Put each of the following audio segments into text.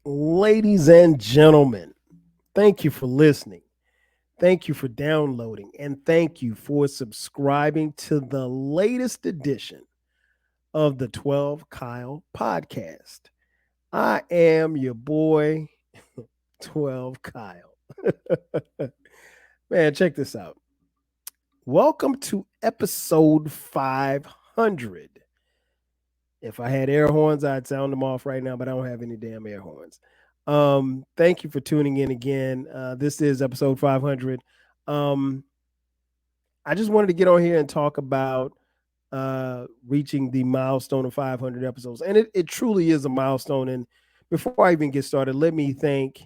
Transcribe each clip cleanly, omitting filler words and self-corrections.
Ladies and gentlemen, thank you for listening. Thank you for downloading. And thank you for subscribing to the latest edition of the 12 Kyle podcast. I am your boy, 12 Kyle. Man, check this out. Welcome to episode 500. If I had air horns, I'd sound them off right now, but I don't have any damn air horns. Thank you for tuning in again. This is episode 500. Um, I just wanted to get on here and talk about reaching the milestone of 500 episodes. And it truly is a milestone. And before I even get started, let me thank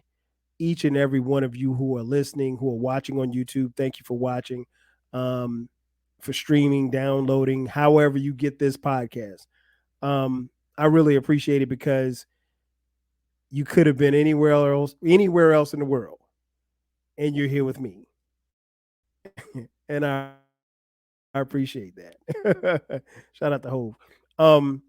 each and every one of you who are listening, who are watching on YouTube. Thank you for watching, for streaming, downloading, however you get this podcast. I really appreciate it because you could have been anywhere else in the world, and you're here with me, and I appreciate that. Shout out to Hove. Um,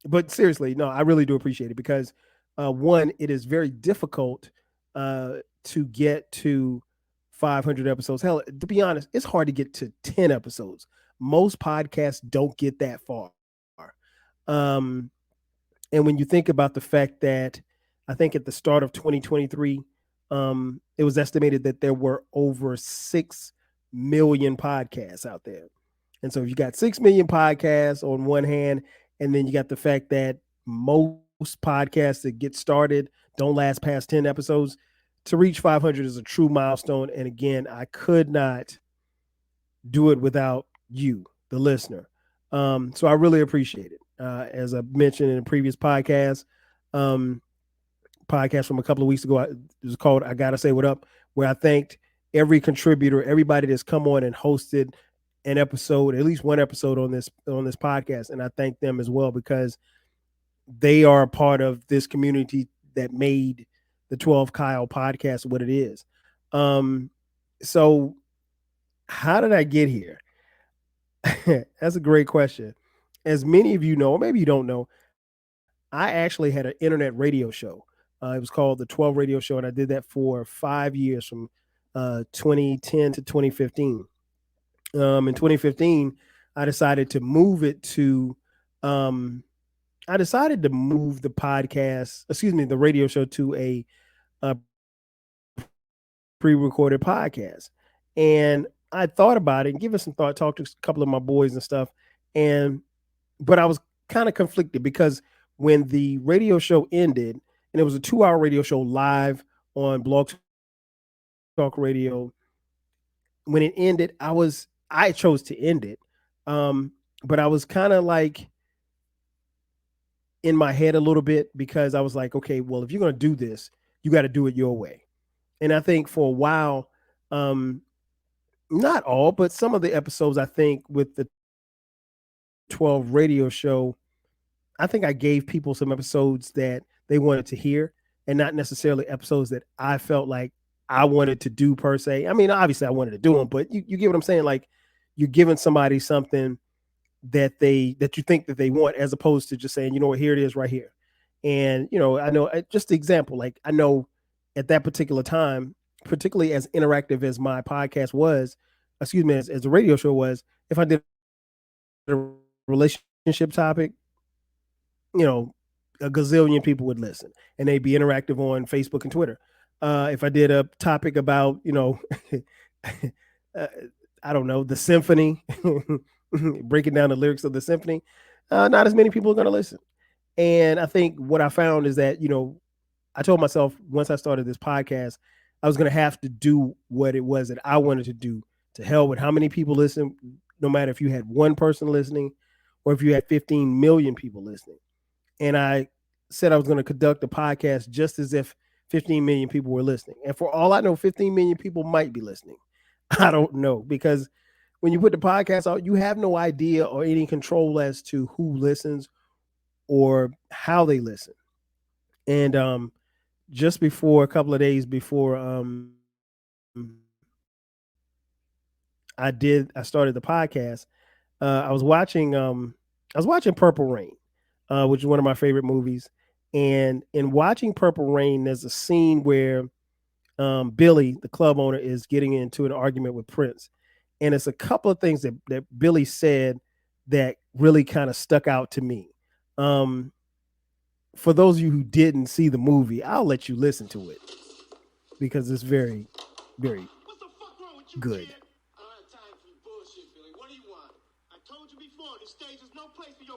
but seriously, no, I really do appreciate it because one, it is very difficult to get to 500 episodes. Hell, to be honest, it's hard to get to 10 episodes. Most podcasts don't get that far. Um, and when you think about the fact that I think at the start of 2023, it was estimated that there were over 6 million podcasts out there. And so if you got 6 million podcasts on one hand, and then you got the fact that most podcasts that get started don't last past 10 episodes, to reach 500 is a true milestone. And again, I could not do it without you, the listener. So I really appreciate it. As I mentioned in a previous um, podcast from a couple of weeks ago, it was called "I Gotta Say What Up," where I thanked every contributor, everybody that's come on and hosted an episode, at least one episode on this podcast, and I thank them as well because they are a part of this community that made the 12 Kyle podcast what it is. Um, so how did I get here? That's a great question. As many of you know, or maybe you don't know, I actually had an internet radio show. It was called the 12 Radio Show, and I did that for 5 years from 2010 to 2015. In 2015, I decided to move it to, I decided to move the podcast, excuse me, the radio show to a pre-recorded podcast. And I thought about it and give it some thought, talked to a couple of my boys and stuff. And but I was kind of conflicted because when the radio show ended, and it was a 2 hour radio show live on Blog Talk Radio, when it ended, I chose to end it. But I was kind of like in my head a little bit because I was like, okay, well, if you're gonna do this, you got to do it your way. And I think for a while, um, not all, but some of the episodes, I think with the 12 radio show, I think I gave people some episodes that they wanted to hear and not necessarily episodes that I felt like I wanted to do per se. I mean, obviously I wanted to do them, but you get what I'm saying? Like you're giving somebody something that you think that they want as opposed to just saying, you know what, here it is right here. And, I know just the example, like I know at that particular time, particularly as interactive as my podcast was, excuse me, as the radio show was, if I did a relationship topic, you know, a gazillion people would listen and they'd be interactive on Facebook and Twitter. If I did a topic about, uh, I don't know, the symphony, breaking down the lyrics of the symphony, not as many people are going to listen. And I think what I found is that, I told myself once I started this podcast, I was going to have to do what it was that I wanted to do. To hell with how many people listen, no matter if you had one person listening or if you had 15 million people listening. And I said I was going to conduct a podcast just as if 15 million people were listening. And for all I know, 15 million people might be listening. I don't know, because when you put the podcast out, you have no idea or any control as to who listens or how they listen. And just before a couple of days before I started the podcast, I was watching Purple Rain, which is one of my favorite movies. And in watching Purple Rain, there's a scene where Billy, the club owner, is getting into an argument with Prince. And it's a couple of things that Billy said that really kind of stuck out to me. For those of you who didn't see the movie, I'll let you listen to it because it's very, very good.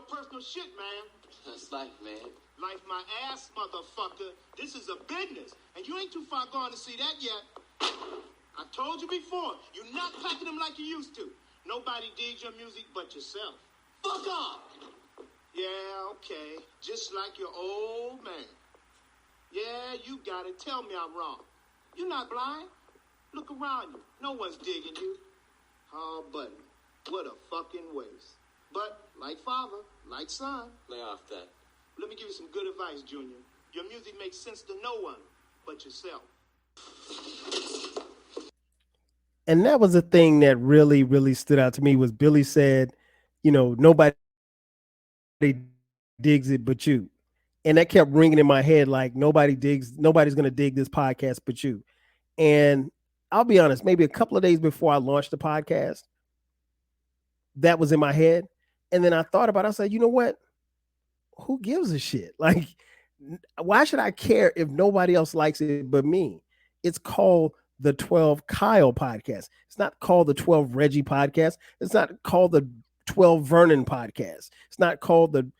Personal shit, man. That's life, man. Life my ass, motherfucker. This is a business, and you ain't too far gone to see that yet. I told you before, you're not packing them like you used to. Nobody digs your music but yourself. Fuck off! Yeah, okay. Just like your old man. Yeah, you got it. Tell me I'm wrong. You're not blind. Look around you. No one's digging you. Oh, buddy. What a fucking waste. But, like father, like son. Lay off that. Let me give you some good advice, Junior. Your music makes sense to no one but yourself. And that was the thing that really, really stood out to me was Billy said, nobody digs it but you. And that kept ringing in my head like nobody's going to dig this podcast but you. And I'll be honest, maybe a couple of days before I launched the podcast, that was in my head. And then I thought about it. I said, you know what? Who gives a shit? Like, why should I care if nobody else likes it but me? It's called the 12 Kyle podcast. It's not called the 12 Reggie podcast. It's not called the 12 Vernon podcast. It's not called the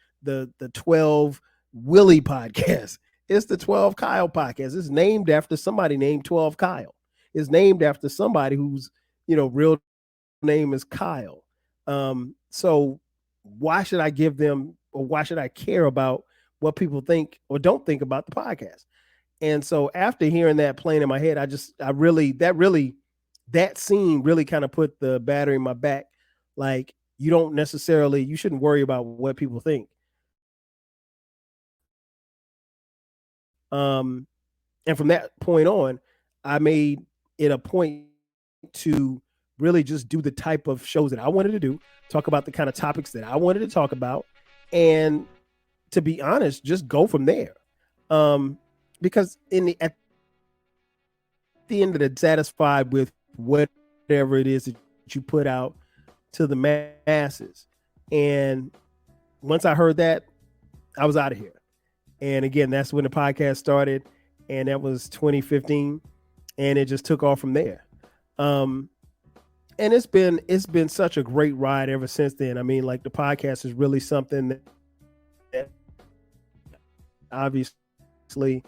12 Willie podcast. It's the 12 Kyle podcast. It's named after somebody named 12 Kyle. It's named after somebody whose, real name is Kyle. So why should I give them, or why should I care about what people think or don't think about the podcast? And so after hearing that playing in my head, that scene really kind of put the battery in my back. Like, you shouldn't worry about what people think. And from that point on, I made it a point to really just do the type of shows that I wanted to do, talk about the kind of topics that I wanted to talk about, and to be honest, just go from there. Because at the end of the day, satisfied with whatever it is that you put out to the masses. And once I heard that, I was out of here. And again, that's when the podcast started, and that was 2015, and it just took off from there. And it's been such a great ride ever since then. I mean, like, the podcast is really something that obviously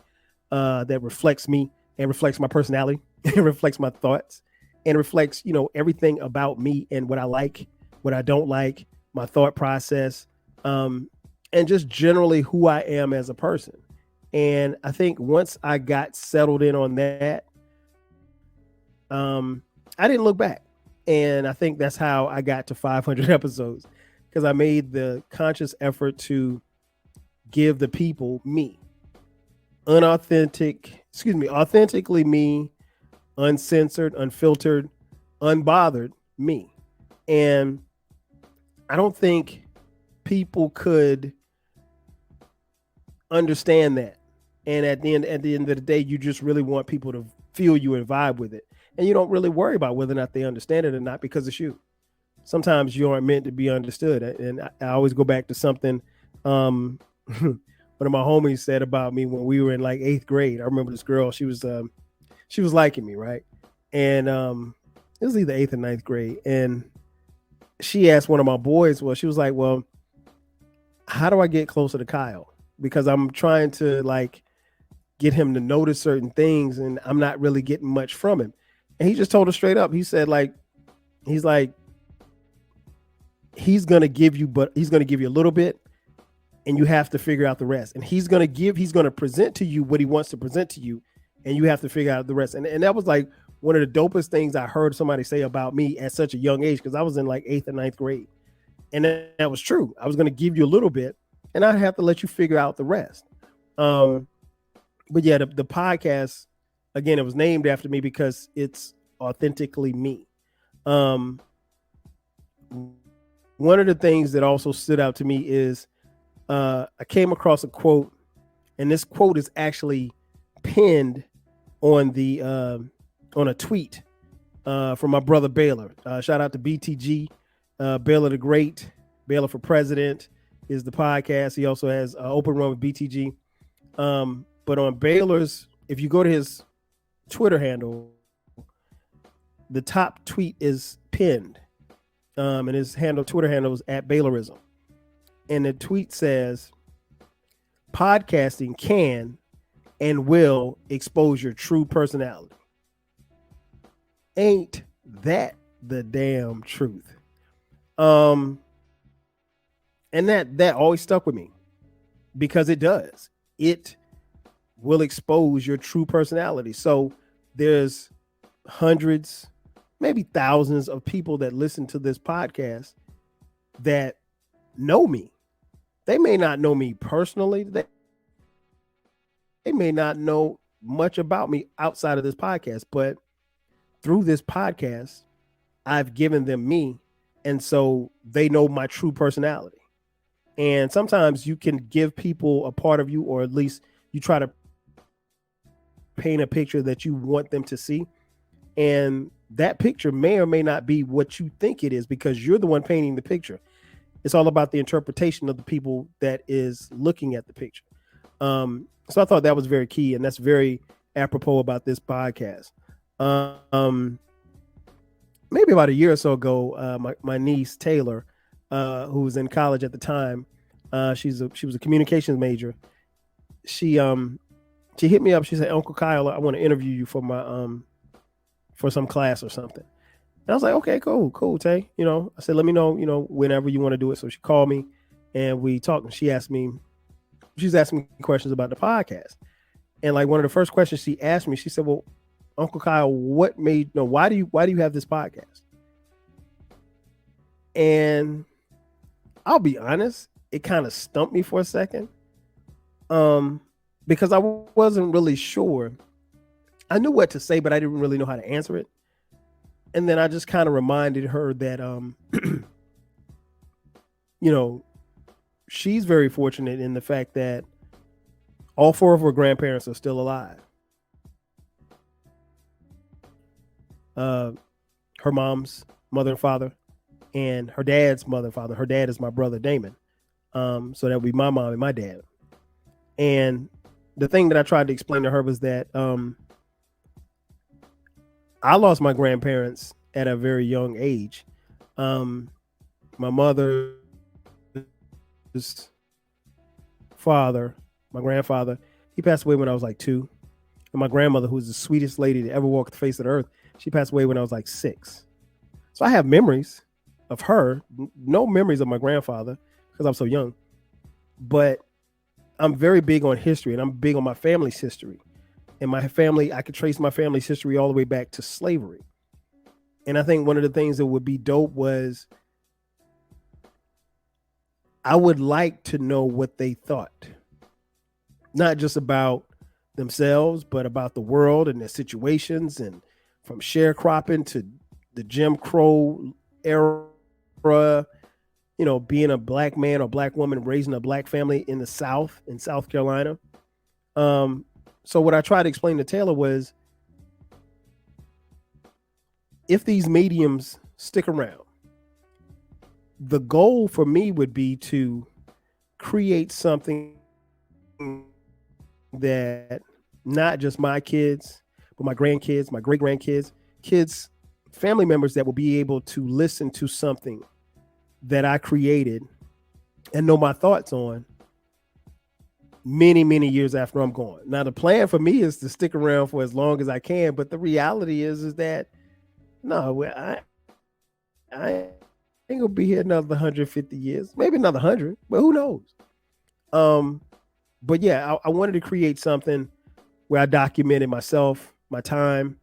that reflects me and reflects my personality and reflects my thoughts and reflects, everything about me and what I like, what I don't like, my thought process, and just generally who I am as a person. And I think once I got settled in on that, I didn't look back. And I think that's how I got to 500 episodes, because I made the conscious effort to give the people me, authentically me, uncensored, unfiltered, unbothered me. And I don't think people could understand that. And at the end of the day, you just really want people to feel you and vibe with it. And you don't really worry about whether or not they understand it or not, because it's you. Sometimes you aren't meant to be understood. And I always go back to something one of my homies said about me when we were in like 8th grade. I remember this girl, she was liking me, right? And it was either 8th or 9th grade. And she asked one of my boys, she was like, well, how do I get closer to Kyle? Because I'm trying to like get him to notice certain things, and I'm not really getting much from him. And he just told her straight up. He said, he's going to give you a little bit, and you have to figure out the rest. And he's going to present to you what he wants to present to you, and you have to figure out the rest. And that was like one of the dopest things I heard somebody say about me at such a young age, because I was in like 8th or 9th grade. And that was true. I was going to give you a little bit, and I'd have to let you figure out the rest. But yeah, the podcast, again, it was named after me because it's authentically me. One of the things that also stood out to me is I came across a quote, and this quote is actually pinned on the on a tweet from my brother Baylor. Shout out to BTG, Baylor the Great, Baylor for President is the podcast. He also has Open Run with BTG. But on Baylor's, if you go to his Twitter handle, the top tweet is pinned, and his Twitter handle is @Baylorism, and the tweet says, "Podcasting can and will expose your true personality." Ain't that the damn truth? And that always stuck with me, because it does. It will expose your true personality. So there's hundreds, maybe thousands of people that listen to this podcast that know me. They may not know me personally. They may not know much about me outside of this podcast, but through this podcast, I've given them me. And so they know my true personality. And sometimes you can give people a part of you, or at least you try to paint a picture that you want them to see. And that picture may or may not be what you think it is, because you're the one painting the picture. It's all about the interpretation of the people that is looking at the picture. So I thought that was very key, and that's very apropos about this podcast. Maybe about a year or so ago, my niece Taylor, who was in college at the time, she was a communications major. She hit me up. She said, "Uncle Kyle, I want to interview you for my for some class or something." And I was like, "Okay, cool, Tay." I said, "Let me know, whenever you want to do it." So she called me and we talked, and she's asking me questions about the podcast. And like one of the first questions she asked me, she said, "Well, Uncle Kyle, why do you have this podcast?" And I'll be honest, it kind of stumped me for a second. Because I wasn't really sure. I knew what to say, but I didn't really know how to answer it. And then I just kind of reminded her that, she's very fortunate in the fact that all four of her grandparents are still alive. Her mom's mother and father, and her dad's mother and father. Her dad is my brother Damon. So that would be my mom and my dad. And the thing that I tried to explain to her was that I lost my grandparents at a very young age. My mother's father, my grandfather, he passed away when I was like 2. And my grandmother, who was the sweetest lady to ever walk the face of the earth, she passed away when I was like 6. So I have memories of her, no memories of my grandfather because I'm so young. But I'm very big on history, and I'm big on my family's history. And my family, I could trace my family's history all the way back to slavery. And I think one of the things that would be dope was I would like to know what they thought, not just about themselves, but about the world and their situations, and from sharecropping to the Jim Crow era, being a black man or black woman raising a black family in the South, in South Carolina. So what I tried to explain to Taylor was, if these mediums stick around, the goal for me would be to create something that not just my kids, but my grandkids, my great grandkids, kids, family members that will be able to listen to something that I created and know my thoughts on many, many years after I'm gone. Now, the plan for me is to stick around for as long as I can, but the reality is that no, I ain't gonna be here another 150 years, maybe another 100, but who knows? But yeah, I wanted to create something where I documented myself, my time,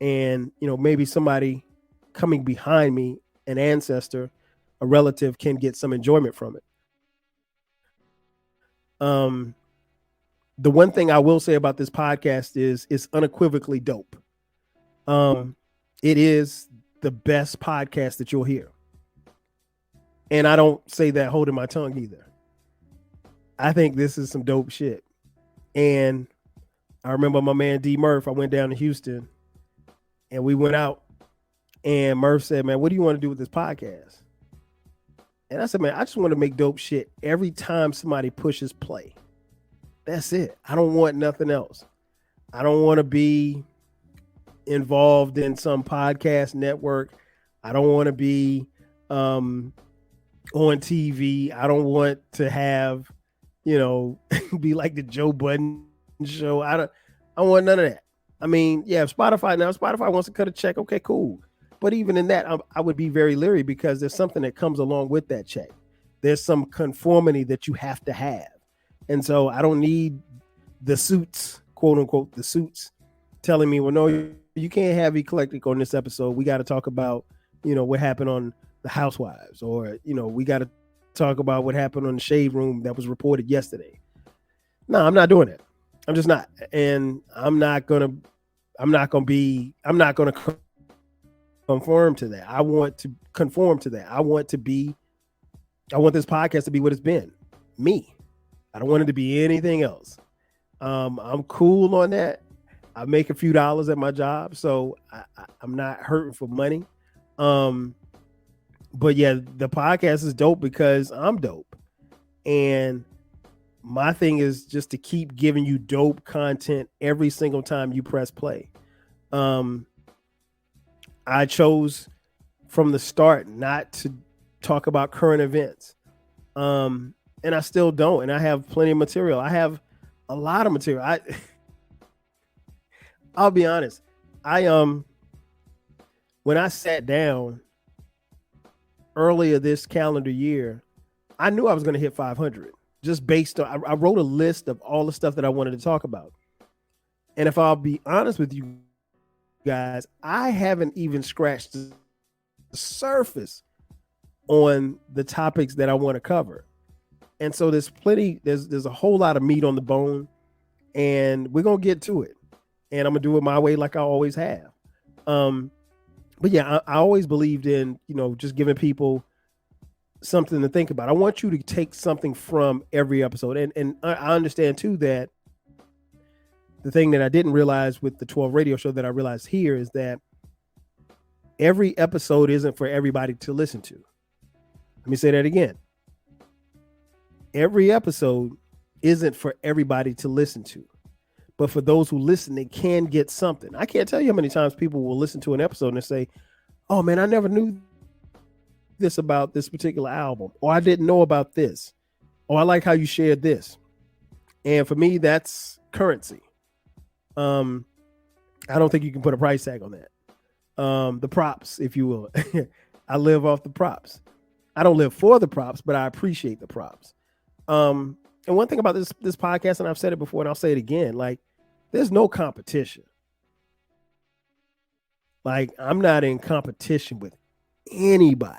and maybe somebody coming behind me, an ancestor, a relative, can get some enjoyment from it. The one thing I will say about this podcast is it's unequivocally dope. It is the best podcast that you'll hear. And I don't say that holding my tongue either. I think this is some dope shit. And I remember my man D Murph, I went down to Houston and we went out, and Murph said, man, what do you want to do with this podcast? And I said, man, I just want to make dope shit every time somebody pushes play. That's it. I don't want nothing else. I don't want to be involved in some podcast network. I don't want to be on TV. I don't want to have, be like the Joe Budden show. I want none of that. I mean, yeah, if Spotify wants to cut a check, okay, cool. But even in that, I would be very leery because there's something that comes along with that check. There's some conformity that you have to have. And so I don't need the suits, quote unquote, the suits telling me, well, no, you can't have Eclectic on this episode. We got to talk about, what happened on The Housewives, or, we got to talk about what happened on the Shade Room that was reported yesterday. No, I'm not doing it. I'm just not. And I'm not going to conform to that. I want to conform to that. I want this podcast to be what it's been. Me. I don't want it to be anything else. I'm cool on that. I make a few dollars at my job, so I'm not hurting for money. But yeah, the podcast is dope because I'm dope. And my thing is just to keep giving you dope content every single time you press play. I chose from the start not to talk about current events. And I still don't. And I have plenty of material. I have a lot of material. I'll be honest. When I sat down earlier this calendar year, I knew I was going to hit 500 just based on, I wrote a list of all the stuff that I wanted to talk about. And if I'll be honest with you guys, I haven't even scratched the surface on the topics that I want to cover. And so there's a whole lot of meat on the bone, and we're going to get to it. And I'm going to do it my way like I always have. But yeah, I always believed in, just giving people something to think about. I want you to take something from every episode. And I understand too that the thing that I didn't realize with the 12 radio show that I realized here is that every episode isn't for everybody to listen to. Let me say that again. Every episode isn't for everybody to listen to. But for those who listen, they can get something. I can't tell you how many times people will listen to an episode and say, oh man, I never knew this about this particular album, or I didn't know about this, or I like how you shared this. And for me, that's currency. I don't think you can put a price tag on that. The props, if you will. I live off the props. I don't live for the props, but I appreciate the props. And one thing about this podcast, and I've said it before and I'll say it again, like, there's no competition. Like, I'm not in competition with anybody.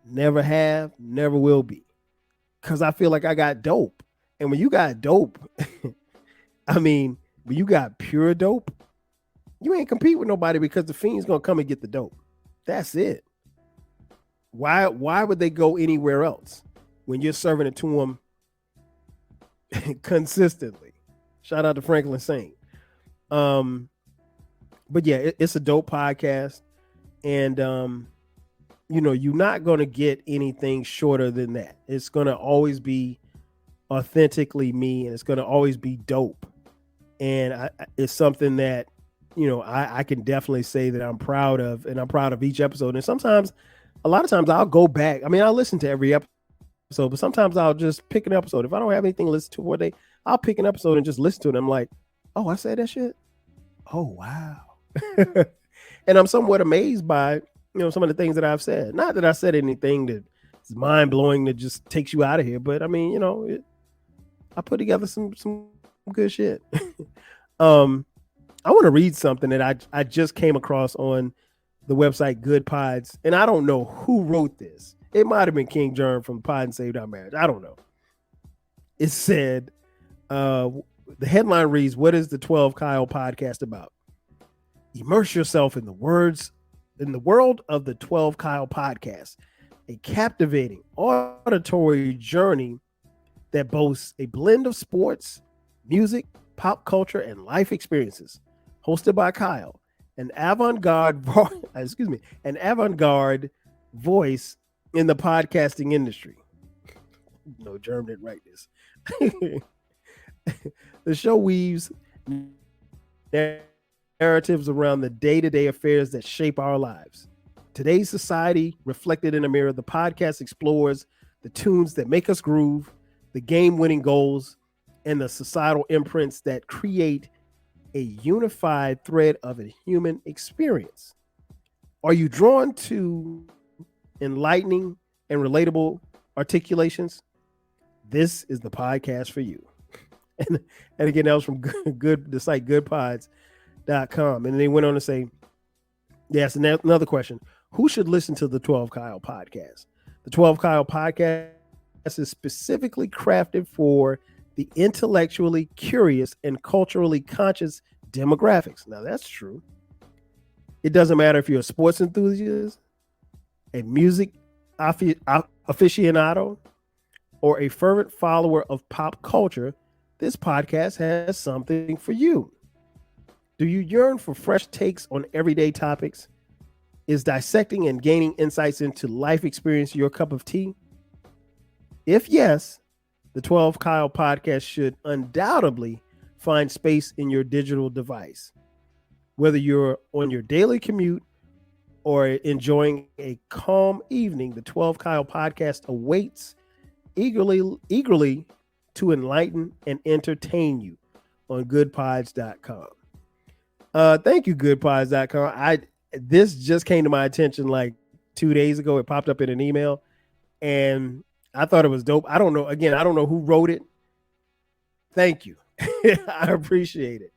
Never have, never will be. Because I feel like I got dope. And when you got dope, I mean, when you got pure dope, you ain't compete with nobody because the fiend's going to come and get the dope. That's it. Why would they go anywhere else when you're serving it to them consistently? Shout out to Franklin Saint. But yeah, it's a dope podcast. And, you're not going to get anything shorter than that. It's going to always be authentically me, and it's going to always be dope. And it's something that, I can definitely say that I'm proud of, and I'm proud of each episode. And a lot of times I'll go back. I mean, I'll listen to every episode, but sometimes I'll just pick an episode. If I don't have anything to listen to for a day, I'll pick an episode and just listen to it. I'm like, oh, I said that shit? Oh, wow. And I'm somewhat amazed by, some of the things that I've said. Not that I said anything that is mind-blowing that just takes you out of here, but I mean, I put together some good shit. I want to read something that I just came across on the website Good Pods, and I don't know who wrote this. It might have been King Germ from Pod and Saved Our Marriage. I don't know. It said, the headline reads, "What is the 12 Kyle podcast about? Immerse yourself in the world of the 12 Kyle podcast, a captivating auditory journey that boasts a blend of sports, music, pop culture, and life experiences. Hosted by Kyle, an avant-garde, an avant-garde voice in the podcasting industry. No, Germ didn't write this. The show weaves narratives around the day-to-day affairs that shape our lives. Today's society reflected in a mirror, the podcast explores the tunes that make us groove, the game-winning goals, and the societal imprints that create a unified thread of a human experience. Are you drawn to enlightening and relatable articulations? This is the podcast for you. And again, that was from the site goodpods.com. And they went on to say, yes, another question. Who should listen to the 12 Kyle podcast? The 12 Kyle podcast is specifically crafted for the intellectually curious and culturally conscious demographics. Now, that's true. It doesn't matter if you're a sports enthusiast, a music aficionado, or a fervent follower of pop culture. This podcast has something for you. Do you yearn for fresh takes on everyday topics? Is dissecting and gaining insights into life experience your cup of tea? If yes, the 12 Kyle podcast should undoubtedly find space in your digital device. Whether you're on your daily commute or enjoying a calm evening, the 12 Kyle podcast awaits eagerly to enlighten and entertain you on goodpods.com. Thank you, goodpods.com. This just came to my attention like 2 days ago. It popped up in an email and I thought it was dope. I don't know. Again, I don't know who wrote it. Thank you. I appreciate it.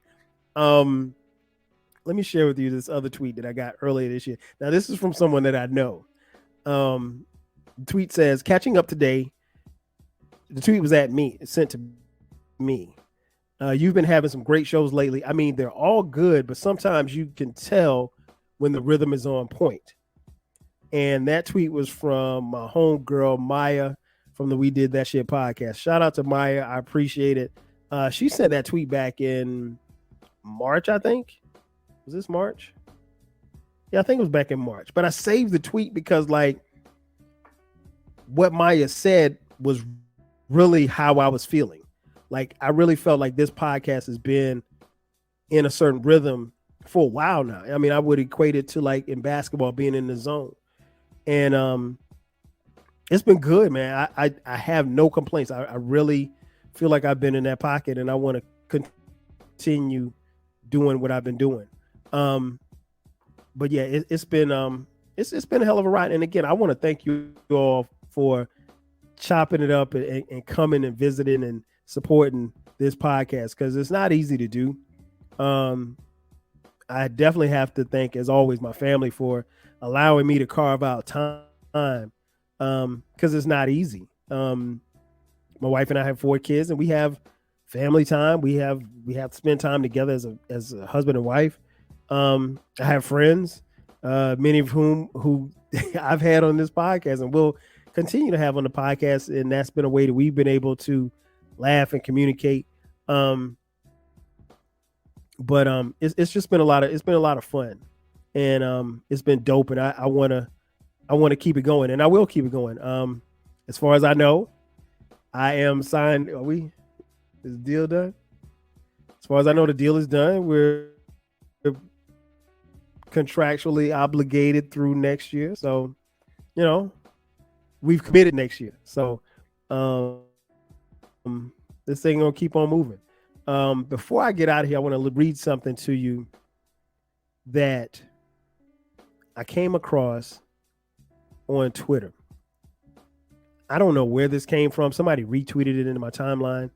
Let me share with you this other tweet that I got earlier this year. Now, this is from someone that I know. The tweet says, catching up today. The tweet was sent to me. You've been having some great shows lately. I mean, they're all good, but sometimes you can tell when the rhythm is on point. And that tweet was from my homegirl, Maya, from the We Did That Shit podcast. Shout out to Maya. I appreciate it. She sent that tweet back in March, I think. Was this March? Yeah, I think it was back in March. But I saved the tweet because, like, what Maya said was really how I was feeling. Like, I really felt like this podcast has been in a certain rhythm for a while now. I mean, I would equate it to, like, in basketball, being in the zone. And it's been good, man. I have no complaints. I really feel like I've been in that pocket, and I want to continue doing what I've been doing. But yeah, it's been a hell of a ride. And again, I want to thank you all for chopping it up and coming and visiting and supporting this podcast, because it's not easy to do. I definitely have to thank, as always, my family for allowing me to carve out time, because it's not easy. My wife and I have 4 kids, and we have family time. We have to spend time together as a husband and wife. I have friends, many of who I've had on this podcast and will continue to have on the podcast, and that's been a way that we've been able to laugh and communicate. But it's just been a lot of fun, and it's been dope, and I want to keep it going, and I will keep it going. As far as I know, I am signed. Is the deal done? As far as I know, the deal is done. We're contractually obligated through next year, so we've committed next year. So this thing gonna keep on moving. Before I get out of here, I want to read something to you that I came across on Twitter. I don't know where this came from. Somebody retweeted it into my timeline.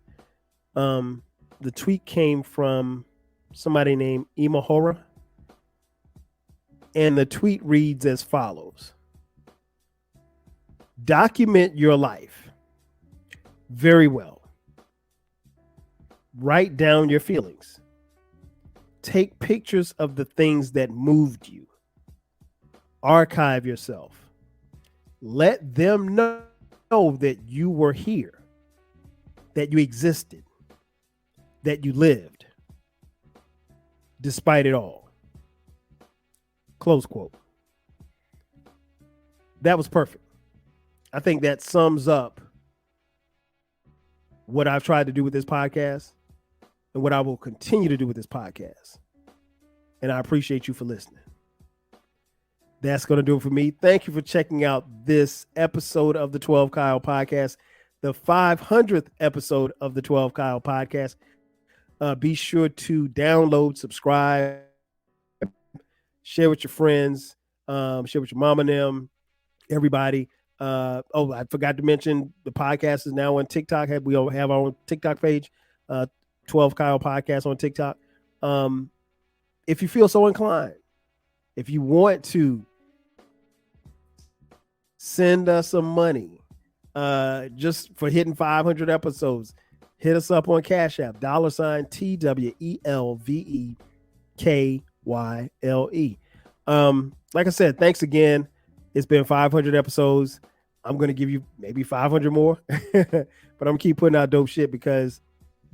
The tweet came from somebody named Imahora. And the tweet reads as follows: document your life very well. Write down your feelings. Take pictures of the things that moved you. Archive yourself. Let them know that you were here, that you existed, that you lived despite it all. Close quote. That was perfect. I think that sums up what I've tried to do with this podcast and what I will continue to do with this podcast. And I appreciate you for listening. That's going to do it for me. Thank you for checking out this episode of the 12 Kyle podcast, the 500th episode of the 12 Kyle podcast. Be sure to download, subscribe, share with your friends, share with your mom and them, everybody. I forgot to mention the podcast is now on TikTok. We have our own TikTok page, 12 Kyle podcast on TikTok. If you feel so inclined, if you want to send us some money, just for hitting 500 episodes, hit us up on Cash App, $TWELVEKYLE. Like I said, thanks again. It's been 500 episodes. I'm going to give you maybe 500 more, but I'm going to keep putting out dope shit because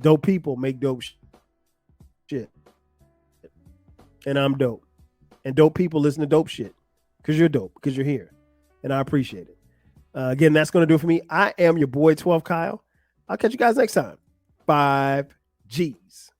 dope people make dope shit. And I'm dope. And dope people listen to dope shit because you're dope, because you're here. And I appreciate it. Again, that's going to do it for me. I am your boy, 12 Kyle. I'll catch you guys next time. 5 G's.